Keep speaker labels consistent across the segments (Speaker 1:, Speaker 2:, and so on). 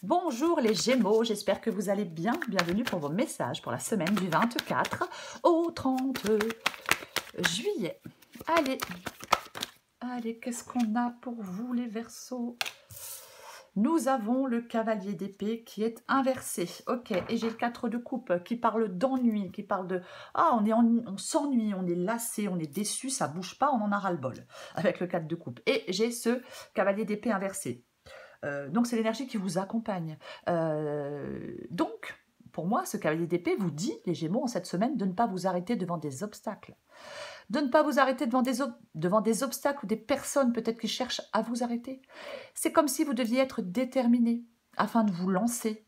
Speaker 1: Bonjour les Gémeaux, j'espère que vous allez bien. Bienvenue pour vos messages pour la semaine du 24 au 30 juillet. Allez, qu'est-ce qu'on a pour vous les Verseaux? Nous avons le cavalier d'épée qui est inversé. Ok, et j'ai le 4 de coupe qui parle d'ennui, qui parle de « Ah, on s'ennuie, on est lassé, on est déçu, ça bouge pas, on en a ras-le-bol » avec le 4 de coupe. Et j'ai ce cavalier d'épée inversé. Donc, c'est l'énergie qui vous accompagne. Donc, pour moi, ce cavalier d'épée vous dit, les Gémeaux, en cette semaine, de ne pas vous arrêter devant des obstacles. De ne pas vous arrêter devant des obstacles ou des personnes peut-être qui cherchent à vous arrêter. C'est comme si vous deviez être déterminé afin de vous lancer,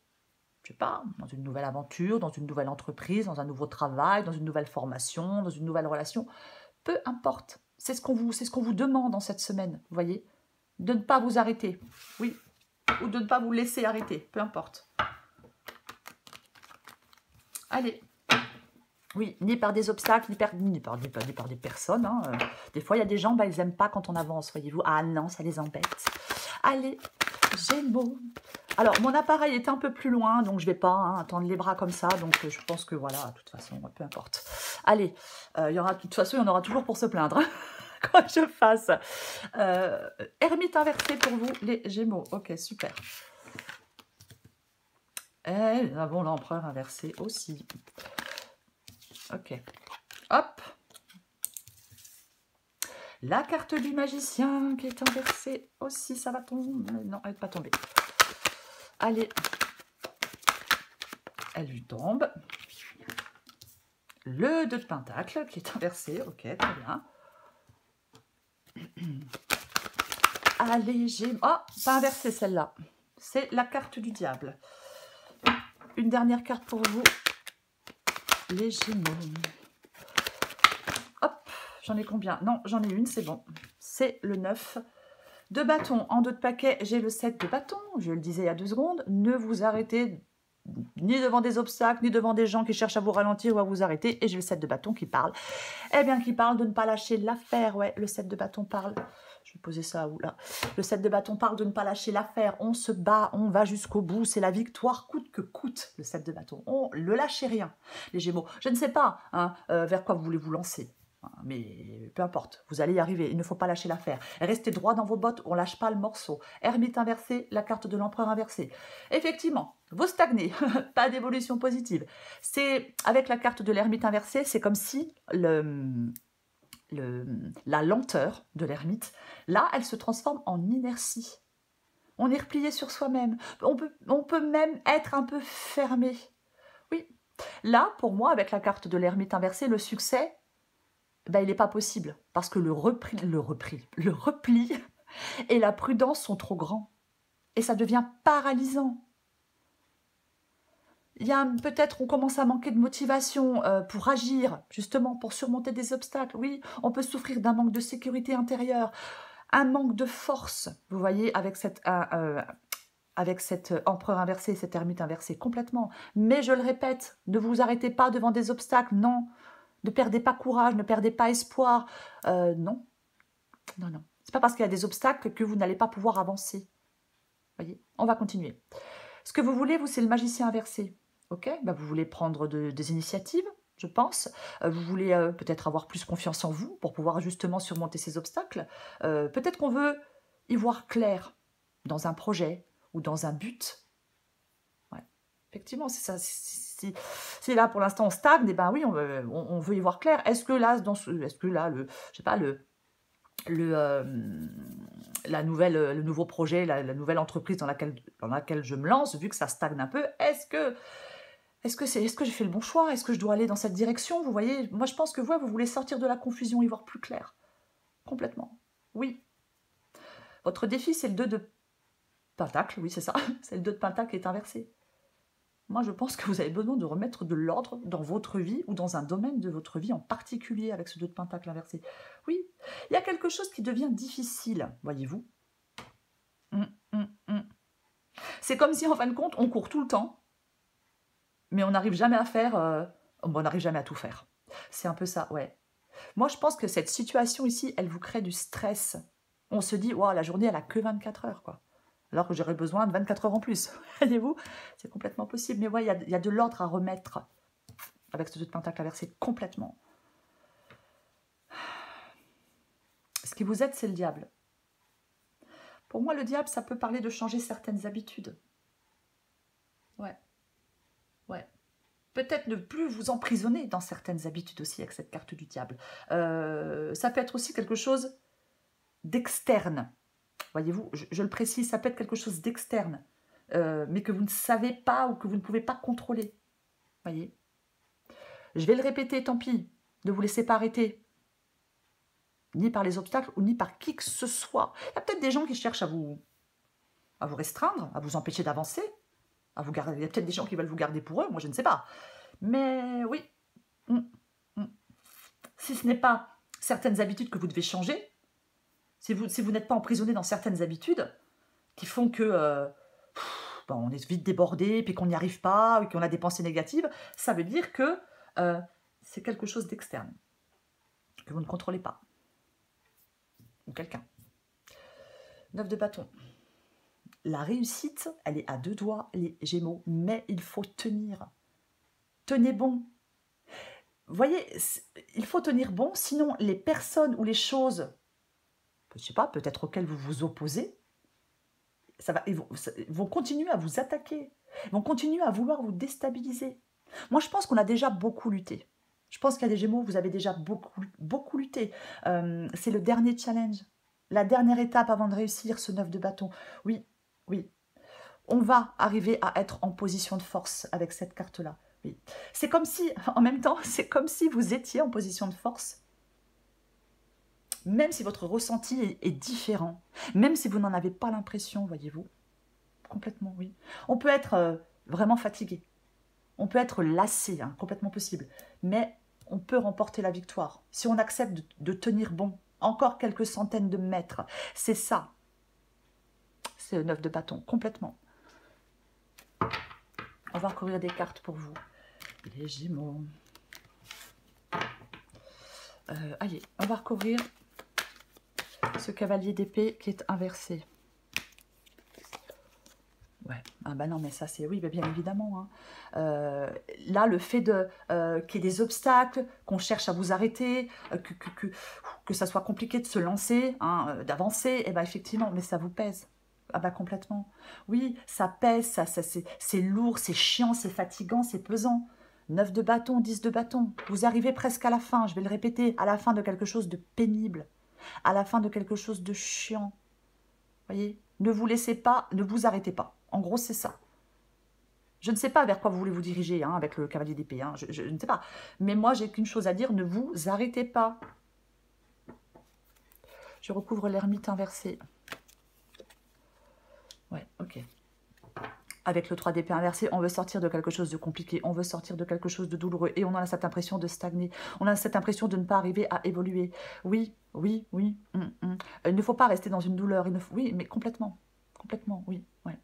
Speaker 1: je sais pas, dans une nouvelle aventure, dans une nouvelle entreprise, dans un nouveau travail, dans une nouvelle formation, dans une nouvelle relation. Peu importe. C'est ce qu'on vous demande en cette semaine, vous voyez. De ne pas vous arrêter, oui, ou de ne pas vous laisser arrêter, peu importe. Allez, oui, ni par des obstacles, ni par des personnes. Hein. Des fois, il y a des gens, ils n'aiment pas quand on avance, voyez-vous. Ah non, ça les embête. Allez, Gémeaux. Alors, mon appareil est un peu plus loin, donc je ne vais pas tendre les bras comme ça. Donc, je pense que voilà, de toute façon, peu importe. Allez, de toute façon, il y en aura toujours pour se plaindre. Quoi je fasse. Ermite inversée pour vous, les Gémeaux. Ok, super. Et nous avons l'empereur inversé aussi. Ok. Hop. La carte du magicien qui est inversée aussi. Ça va tomber. Non, elle n'est pas tombée. Allez. Elle lui tombe. Le 2 de pentacle qui est inversé. Ok, très bien. Allez, Gémeaux. Oh, pas inversé celle-là. C'est la carte du diable. Une dernière carte pour vous, les Gémeaux. Hop, j'en ai combien? Non, j'en ai une, c'est bon. C'est le 9 de bâton. En 2 de paquet, j'ai le 7 de bâton. Je le disais il y a 2 secondes. Ne vous arrêtez ni devant des obstacles, ni devant des gens qui cherchent à vous ralentir ou à vous arrêter. Et j'ai le 7 de bâton qui parle. Eh bien, qui parle de ne pas lâcher l'affaire. Ouais, le 7 de bâton parle. Je vais poser ça où là? Le 7 de bâton parle de ne pas lâcher l'affaire. On se bat, on va jusqu'au bout. C'est la victoire coûte que coûte, le 7 de bâton. On ne lâchez rien, les Gémeaux. Je ne sais pas vers quoi vous voulez vous lancer. Mais peu importe, vous allez y arriver, il ne faut pas lâcher l'affaire. Restez droit dans vos bottes, on ne lâche pas le morceau. Ermite inversée, la carte de l'empereur inversée. Effectivement, vous stagnez, pas d'évolution positive. C'est avec la carte de l'ermite inversée, c'est comme si la lenteur de l'ermite, là, elle se transforme en inertie. On est replié sur soi-même. On peut même être un peu fermé. Oui. Là, pour moi, avec la carte de l'ermite inversée, le succès, il n'est pas possible. Parce que le repli et la prudence sont trop grands. Et ça devient paralysant. Peut-être on commence à manquer de motivation pour agir, justement, pour surmonter des obstacles. Oui, on peut souffrir d'un manque de sécurité intérieure, un manque de force, vous voyez, avec cet empereur inversé, cette ermite inversée, complètement. Mais je le répète, ne vous arrêtez pas devant des obstacles, non. Ne perdez pas courage, ne perdez pas espoir. Non. C'est pas parce qu'il y a des obstacles que vous n'allez pas pouvoir avancer. Voyez, on va continuer. Ce que vous voulez, vous, c'est le magicien inversé. Ok, vous voulez prendre des initiatives, je pense. Vous voulez peut-être avoir plus confiance en vous pour pouvoir justement surmonter ces obstacles. Peut-être qu'on veut y voir clair dans un projet ou dans un but. Ouais. Effectivement, c'est ça. Si là, pour l'instant, on stagne, et oui, on veut y voir clair. Est-ce que là, le nouveau projet, la nouvelle entreprise dans laquelle je me lance, vu que ça stagne un peu, est-ce que j'ai fait le bon choix? Est-ce que je dois aller dans cette direction? Vous voyez, moi je pense que vous voulez sortir de la confusion, y voir plus clair. Complètement. Oui. Votre défi, c'est le 2 de pentacle, oui c'est ça, c'est le 2 de pentacle qui est inversé. Moi, je pense que vous avez besoin de remettre de l'ordre dans votre vie ou dans un domaine de votre vie en particulier avec ce 2 de pentacle inversé. Oui, il y a quelque chose qui devient difficile, voyez-vous. C'est comme si, en fin de compte, on court tout le temps, mais on n'arrive jamais à faire... on n'arrive jamais à tout faire. C'est un peu ça, ouais. Moi, je pense que cette situation ici, elle vous crée du stress. On se dit, wow, la journée, elle a que 24 heures, quoi. alors que j'aurais besoin de 24 heures en plus. Voyez-vous, c'est complètement possible. Mais ouais, il y a de l'ordre à remettre avec ce 2 de pentacle inversé, complètement. Ce qui vous aide, c'est le diable. Pour moi, le diable, ça peut parler de changer certaines habitudes. Ouais. Ouais. Peut-être ne plus vous emprisonner dans certaines habitudes aussi avec cette carte du diable. Ça peut être aussi quelque chose d'externe. Voyez-vous, je le précise, ça peut être quelque chose d'externe, mais que vous ne savez pas ou que vous ne pouvez pas contrôler. Voyez. Je vais le répéter, tant pis. Ne vous laissez pas arrêter. Ni par les obstacles, ou ni par qui que ce soit. Il y a peut-être des gens qui cherchent à vous restreindre, à vous empêcher d'avancer. À vous garder. Il y a peut-être des gens qui veulent vous garder pour eux, moi je ne sais pas. Mais oui, si ce n'est pas certaines habitudes que vous devez changer, si vous n'êtes pas emprisonné dans certaines habitudes qui font que on est vite débordé, puis qu'on n'y arrive pas, et qu'on a des pensées négatives, ça veut dire que c'est quelque chose d'externe, que vous ne contrôlez pas. Ou quelqu'un. 9 de bâton. La réussite, elle est à 2 doigts, les Gémeaux, mais il faut tenir. Tenez bon. Vous voyez, il faut tenir bon, sinon les personnes ou les choses, je ne sais pas, peut-être auxquelles vous vous opposez, ils vont continuer à vous attaquer, ils vont continuer à vouloir vous déstabiliser. Moi, je pense qu'on a déjà beaucoup lutté. Je pense qu'il y a des Gémeaux, vous avez déjà beaucoup lutté. C'est le dernier challenge, la dernière étape avant de réussir ce 9 de bâton. Oui, oui. On va arriver à être en position de force avec cette carte-là. Oui. C'est comme si, en même temps, c'est comme si vous étiez en position de force. Même si votre ressenti est différent. Même si vous n'en avez pas l'impression, voyez-vous. Complètement, oui. On peut être vraiment fatigué. On peut être lassé, hein, complètement possible. Mais on peut remporter la victoire. Si on accepte de tenir bon, encore quelques centaines de mètres. C'est ça. C'est le 9 de bâton, complètement. On va recouvrir des cartes pour vous. Les Gémeaux. Allez, on va recouvrir ce cavalier d'épée qui est inversé. Ouais, ah bah non, mais ça c'est... Oui, bah bien évidemment. Hein. Là, le fait qu'il y ait des obstacles, qu'on cherche à vous arrêter, que ça soit compliqué de se lancer, hein, d'avancer, et bah effectivement, mais ça vous pèse. Ah bah complètement. Oui, ça pèse, c'est lourd, c'est chiant, c'est fatigant, c'est pesant. 9 de bâton, 10 de bâton. Vous arrivez presque à la fin, je vais le répéter, à la fin de quelque chose de pénible, à la fin de quelque chose de chiant. Voyez, ne vous laissez pas, ne vous arrêtez pas. En gros, c'est ça. Je ne sais pas vers quoi vous voulez vous diriger hein, avec le cavalier d'épée, hein, je ne sais pas. Mais moi, j'ai qu'une chose à dire, ne vous arrêtez pas. Je recouvre l'ermite inversé. Ouais, ok. Avec le 3 d'épée inversé, on veut sortir de quelque chose de compliqué, on veut sortir de quelque chose de douloureux et on a cette impression de stagner, on a cette impression de ne pas arriver à évoluer. Oui, oui, oui. Il ne faut pas rester dans une douleur, oui, mais complètement, oui, ouais.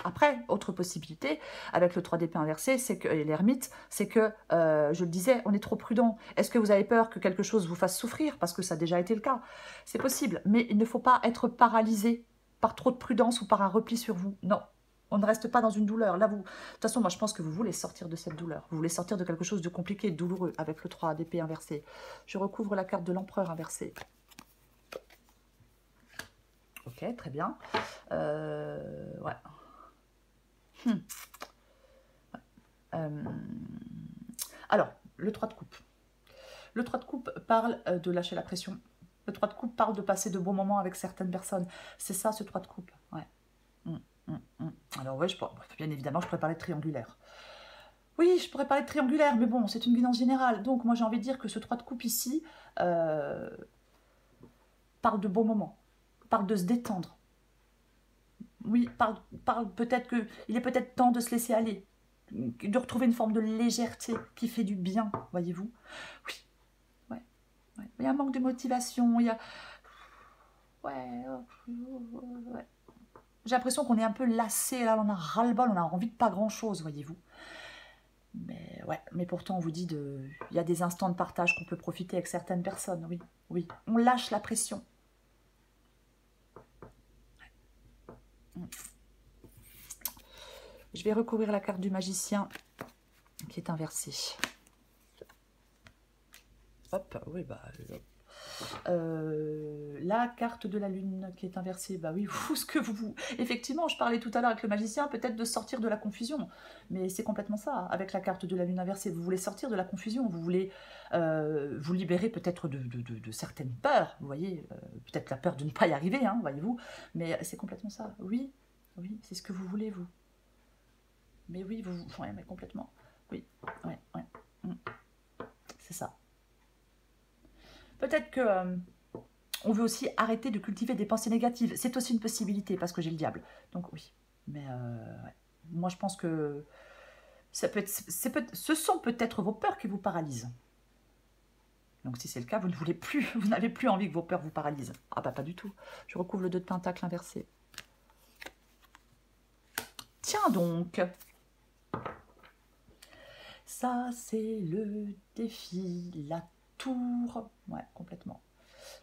Speaker 1: Après, autre possibilité, avec le 3 d'épée inversé, c'est que, et l'ermite, c'est que, je le disais, on est trop prudent. Est-ce que vous avez peur que quelque chose vous fasse souffrir? Parce que ça a déjà été le cas. C'est possible, mais il ne faut pas être paralysé par trop de prudence ou par un repli sur vous. Non. On ne reste pas dans une douleur. Là, vous, de toute façon, moi, je pense que vous voulez sortir de cette douleur. Vous voulez sortir de quelque chose de compliqué, de douloureux, avec le 3 d'épée inversé. Je recouvre la carte de l'empereur inversé. Ok, très bien. Ouais. Alors, le 3 de coupe. Le 3 de coupe parle de lâcher la pression. Le 3 de coupe parle de passer de bons moments avec certaines personnes. C'est ça, ce 3 de coupe. Ouais. Alors oui, bien évidemment, je pourrais parler de triangulaire. Oui, je pourrais parler de triangulaire, mais bon, c'est une guidance générale. Donc, moi, j'ai envie de dire que ce 3 de coupe ici parle de bons moments, parle de se détendre. Oui, parle peut-être qu'il est peut-être temps de se laisser aller, de retrouver une forme de légèreté qui fait du bien, voyez-vous. Oui, ouais. Il y a un manque de motivation, il y a... Ouais. J'ai l'impression qu'on est un peu lassé, là, on a ras-le-bol, on a envie de pas grand-chose, voyez-vous. Mais ouais, mais pourtant on vous dit il y a des instants de partage qu'on peut profiter avec certaines personnes, oui, oui. On lâche la pression. Je vais recouvrir la carte du magicien qui est inversée. Hop, oui, bah... la carte de la lune qui est inversée, bah oui, vous, ce que vous... Effectivement, je parlais tout à l'heure avec le magicien, peut-être de sortir de la confusion, mais c'est complètement ça, avec la carte de la lune inversée, vous voulez sortir de la confusion, vous voulez vous libérer peut-être de certaines peurs, vous voyez, peut-être la peur de ne pas y arriver, hein, voyez-vous, mais c'est complètement ça, oui, oui, c'est ce que vous voulez, vous. Mais oui, vous... Ouais, mais complètement, oui, ouais, ouais, c'est ça. Peut-être que on veut aussi arrêter de cultiver des pensées négatives. C'est aussi une possibilité parce que j'ai le diable. Donc oui. Mais ouais. Moi, je pense que ça peut être, ce sont peut-être vos peurs qui vous paralysent. Donc si c'est le cas, vous ne voulez plus, vous n'avez plus envie que vos peurs vous paralysent. Ah bah pas du tout. Je recouvre le 2 de Pentacle inversé. Tiens donc. Ça, c'est le défi, la tour. Ouais, complètement.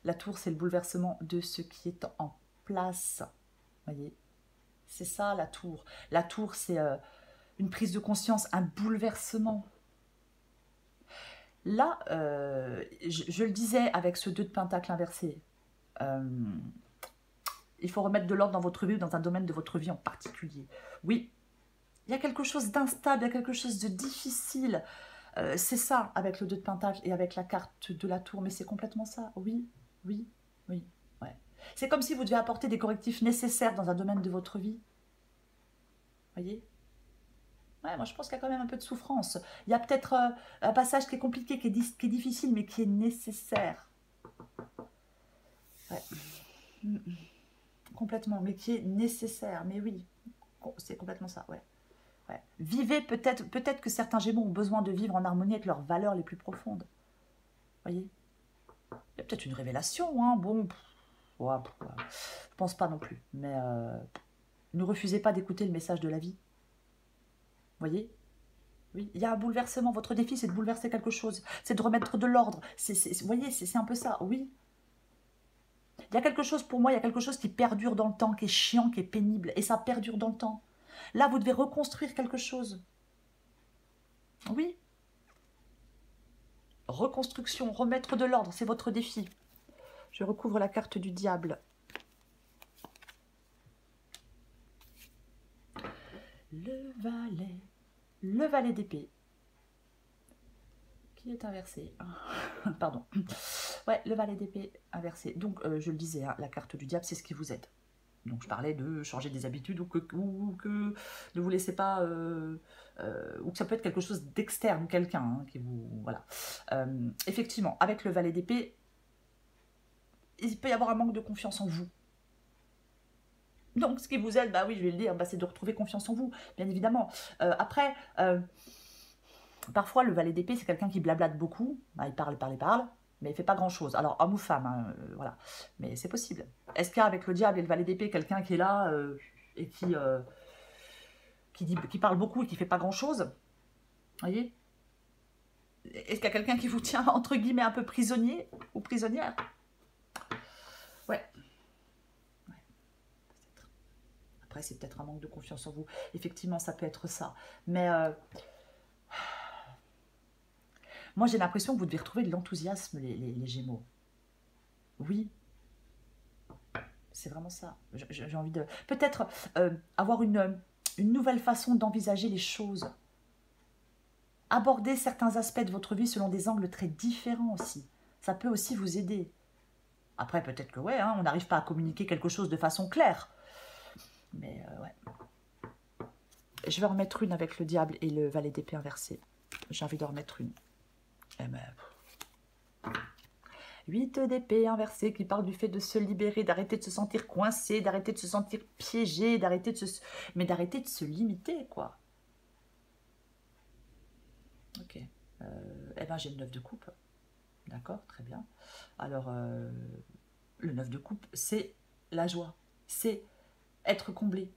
Speaker 1: La tour, c'est le bouleversement de ce qui est en place. Voyez, c'est ça la tour. La tour, c'est une prise de conscience, un bouleversement. Là, je le disais avec ce 2 de Pentacle inversé, il faut remettre de l'ordre dans votre vie ou dans un domaine de votre vie en particulier. Oui, il y a quelque chose d'instable, il y a quelque chose de difficile. C'est ça avec le 2 de Pentacle et avec la carte de la tour, mais c'est complètement ça. Oui, oui, oui. Ouais. C'est comme si vous deviez apporter des correctifs nécessaires dans un domaine de votre vie. Voyez? Ouais, moi je pense qu'il y a quand même un peu de souffrance. Il y a peut-être un passage qui est compliqué, qui est difficile, mais qui est nécessaire. Ouais. Complètement, mais qui est nécessaire. Mais oui, c'est complètement ça, ouais. Ouais. Vivez peut-être que certains Gémeaux ont besoin de vivre en harmonie avec leurs valeurs les plus profondes. Voyez? Il y a peut-être une révélation, hein, bon... Ouais, je pense pas non plus, mais ne refusez pas d'écouter le message de la vie. Voyez? Oui, il y a un bouleversement. Votre défi, c'est de bouleverser quelque chose. C'est de remettre de l'ordre. Vous voyez, c'est un peu ça. Oui. Il y a quelque chose, pour moi, il y a quelque chose qui perdure dans le temps, qui est chiant, qui est pénible. Et ça perdure dans le temps. Là, vous devez reconstruire quelque chose. Oui. Reconstruction, remettre de l'ordre, c'est votre défi. Je recouvre la carte du diable. Le valet d'épée, qui est inversé. Pardon. Ouais, le valet d'épée inversé. Donc, je le disais, hein, la carte du diable, c'est ce qui vous aide. Donc, je parlais de changer des habitudes ou que ne vous laissez pas... ou que ça peut être quelque chose d'externe, quelqu'un hein, qui vous... Voilà. Effectivement, avec le valet d'épée, il peut y avoir un manque de confiance en vous. Donc, ce qui vous aide, bah oui, je vais le dire, bah, c'est de retrouver confiance en vous, bien évidemment. Après, parfois, le valet d'épée, c'est quelqu'un qui blablate beaucoup. Bah, il parle, mais il ne fait pas grand-chose. Alors, homme ou femme, hein, voilà. Mais c'est possible. Est-ce qu'il y a avec le diable et le valet d'épée quelqu'un qui est là et qui parle beaucoup et qui ne fait pas grand-chose? Voyez? Est-ce qu'il y a quelqu'un qui vous tient, entre guillemets, un peu prisonnier ou prisonnière? Ouais. Après, c'est peut-être un manque de confiance en vous. Effectivement, ça peut être ça. Mais moi, j'ai l'impression que vous devez retrouver de l'enthousiasme, les Gémeaux. Oui. C'est vraiment ça. J'ai envie de... Peut-être avoir une nouvelle façon d'envisager les choses. Aborder certains aspects de votre vie selon des angles très différents aussi. Ça peut aussi vous aider. Après, peut-être que ouais, hein, on n'arrive pas à communiquer quelque chose de façon claire. Mais ouais. Je vais en remettre une avec le diable et le valet d'épée inversé. J'ai envie d'en remettre une. Eh ben... 8 d'épée inversé qui parle du fait de se libérer, d'arrêter de se sentir coincé, d'arrêter de se sentir piégé, d'arrêter de se... Mais d'arrêter de se limiter, quoi. Ok. Eh ben, j'ai le 9 de coupe. D'accord, très bien. Alors, le 9 de coupe, c'est la joie. C'est être comblé.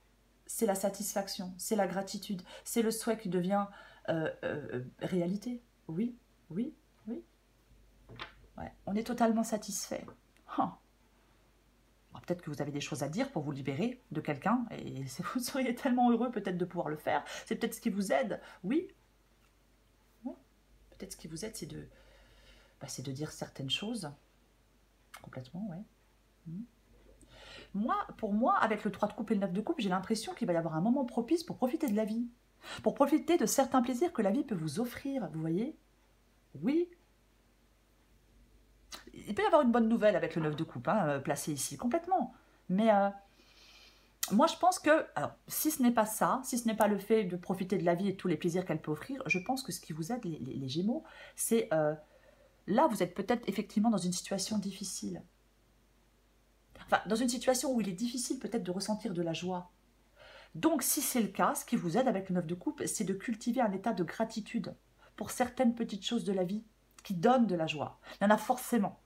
Speaker 1: C'est la satisfaction. C'est la gratitude. C'est le souhait qui devient réalité. Oui, oui, oui. Ouais, on est totalement satisfait. Oh. Peut-être que vous avez des choses à dire pour vous libérer de quelqu'un, et vous seriez tellement heureux peut-être de pouvoir le faire. C'est peut-être ce qui vous aide, oui. Ouais. Peut-être ce qui vous aide, c'est de dire certaines choses. Complètement, ouais. Pour moi, avec le 3 de coupe et le 9 de coupe, j'ai l'impression qu'il va y avoir un moment propice pour profiter de la vie. Pour profiter de certains plaisirs que la vie peut vous offrir, vous voyez? Oui. Il peut y avoir une bonne nouvelle avec le 9 de coupe, hein, placé ici, complètement. Mais moi, je pense que, alors, si ce n'est pas ça, si ce n'est pas le fait de profiter de la vie et de tous les plaisirs qu'elle peut offrir, je pense que ce qui vous aide, les Gémeaux, c'est... là, vous êtes peut-être effectivement dans une situation difficile. Enfin, dans une situation où il est difficile peut-être de ressentir de la joie. Donc, si c'est le cas, ce qui vous aide avec le 9 de coupe, c'est de cultiver un état de gratitude pour certaines petites choses de la vie qui donnent de la joie. Il y en a forcément.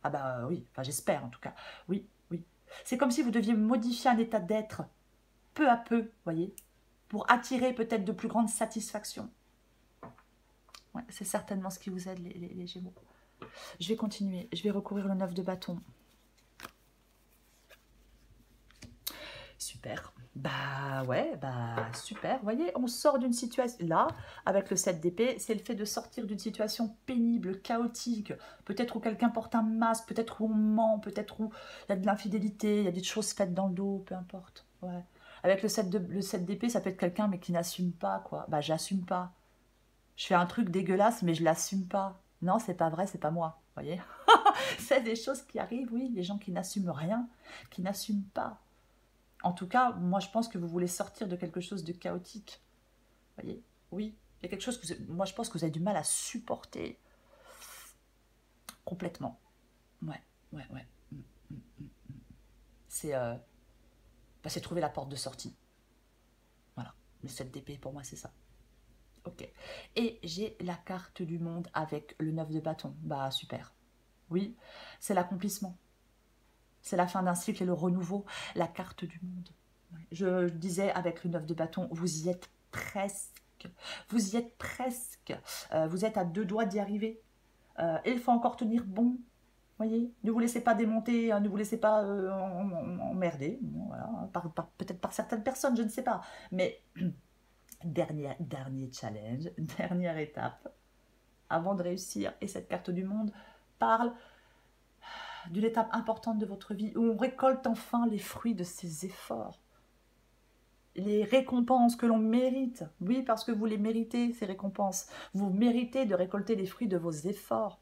Speaker 1: Ah bah oui, enfin j'espère en tout cas. Oui, oui. C'est comme si vous deviez modifier un état d'être peu à peu, voyez, pour attirer peut-être de plus grandes satisfactions. Ouais, c'est certainement ce qui vous aide, les Gémeaux. Je vais continuer. Je vais recourir le 9 de bâton. Super. Bah ouais, bah super. Vous voyez, on sort d'une situation... Là, avec le 7 d'épée, c'est le fait de sortir d'une situation pénible, chaotique. Peut-être où quelqu'un porte un masque, peut-être où on ment, peut-être où il y a de l'infidélité, il y a des choses faites dans le dos, peu importe. Ouais. Avec le 7 d'épée, ça peut être quelqu'un mais qui n'assume pas, quoi. Bah j'assume pas. Je fais un truc dégueulasse, mais je l'assume pas. Non, c'est pas vrai, c'est pas moi. Vous voyez. C'est des choses qui arrivent, oui. Les gens qui n'assument rien, qui n'assument pas. En tout cas, moi, je pense que vous voulez sortir de quelque chose de chaotique. Vous voyez? Oui, il y a quelque chose que moi, je pense que vous avez du mal à supporter. Complètement. Ouais, ouais, ouais. C'est trouver la porte de sortie. Voilà. Le 7 d'épée, pour moi, c'est ça. Ok. Et j'ai la carte du monde avec le 9 de bâton. Bah, super. Oui, c'est l'accomplissement. C'est la fin d'un cycle et le renouveau, la carte du monde. Je disais avec le 9 de bâton, vous y êtes presque. Vous y êtes presque. Vous êtes à 2 doigts d'y arriver. Et il faut encore tenir bon. Voyez, ne vous laissez pas démonter, hein, ne vous laissez pas emmerder. Bon, voilà, peut-être par certaines personnes, je ne sais pas. Mais dernier challenge, dernière étape, avant de réussir. Et cette carte du monde parle d'une étape importante de votre vie où on récolte enfin les fruits de ses efforts. Les récompenses que l'on mérite. Oui, parce que vous les méritez, ces récompenses. Vous méritez de récolter les fruits de vos efforts.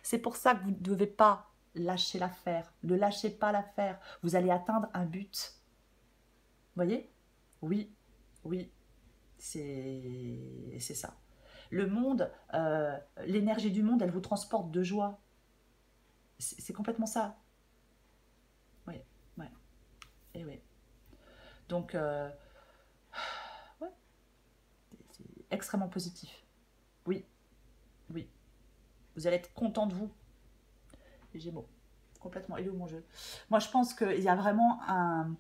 Speaker 1: C'est pour ça que vous ne devez pas lâcher l'affaire. Ne lâchez pas l'affaire. Vous allez atteindre un but. Vous voyez? Oui, oui, c'est ça. Le monde, l'énergie du monde, elle vous transporte de joie. C'est complètement ça. Oui, oui, et oui. Donc, ouais, c'est extrêmement positif. Oui, oui. Vous allez être content de vous. Les Gémeaux, complètement. Il est où mon jeu? Moi, je pense qu'il y a vraiment un...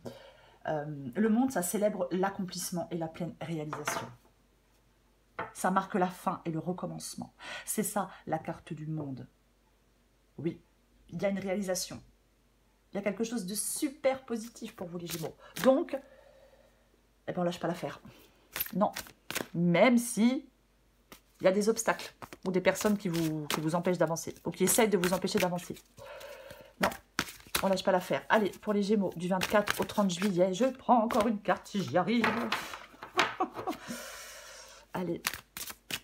Speaker 1: le monde, ça célèbre l'accomplissement et la pleine réalisation. Ça marque la fin et le recommencement. C'est ça, la carte du monde. Oui, il y a une réalisation. Il y a quelque chose de super positif pour vous, les Gémeaux. Donc, eh ben, on lâche pas l'affaire. Non. Même si il y a des obstacles ou des personnes qui vous empêchent d'avancer ou qui essayent de vous empêcher d'avancer. Non, on lâche pas l'affaire. Allez, pour les Gémeaux, du 24 au 30 juillet, je prends encore une carte si j'y arrive. Allez,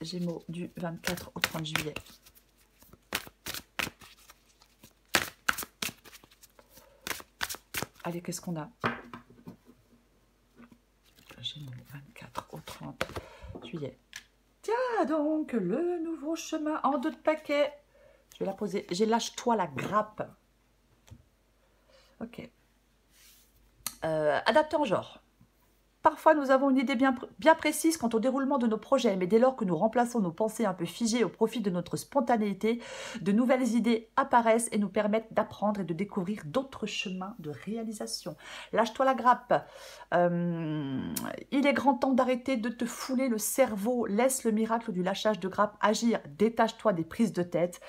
Speaker 1: Gémeaux, du 24 au 30 juillet. Allez, qu'est-ce qu'on a? Gémeaux, 24 au 30 juillet. Tiens donc, le nouveau chemin en 2 de paquet. Je vais la poser. J'ai lâche-toi la grappe. Ok. Adapté en genre. Parfois, nous avons une idée bien précise quant au déroulement de nos projets, mais dès lors que nous remplaçons nos pensées un peu figées au profit de notre spontanéité, de nouvelles idées apparaissent et nous permettent d'apprendre et de découvrir d'autres chemins de réalisation. Lâche-toi la grappe. Il est grand temps d'arrêter de te fouler le cerveau. Laisse le miracle du lâchage de grappe agir. Détache-toi des prises de tête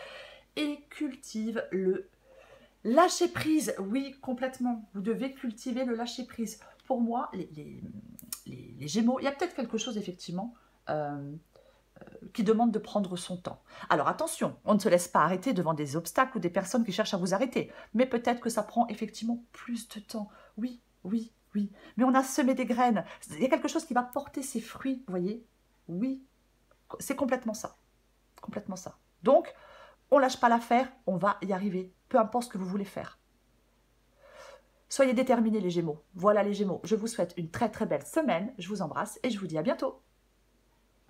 Speaker 1: et cultive le Lâcher prise, oui, complètement. Vous devez cultiver le lâcher prise. Pour moi, les Gémeaux, il y a peut-être quelque chose, effectivement, qui demande de prendre son temps. Alors attention, on ne se laisse pas arrêter devant des obstacles ou des personnes qui cherchent à vous arrêter. Mais peut-être que ça prend effectivement plus de temps. Oui, oui, oui. Mais on a semé des graines. Il y a quelque chose qui va porter ses fruits, vous voyez? Oui, c'est complètement ça. Complètement ça. Donc, on ne lâche pas l'affaire, on va y arriver. Peu importe ce que vous voulez faire. Soyez déterminés les Gémeaux. Voilà les Gémeaux. Je vous souhaite une très très belle semaine. Je vous embrasse et je vous dis à bientôt.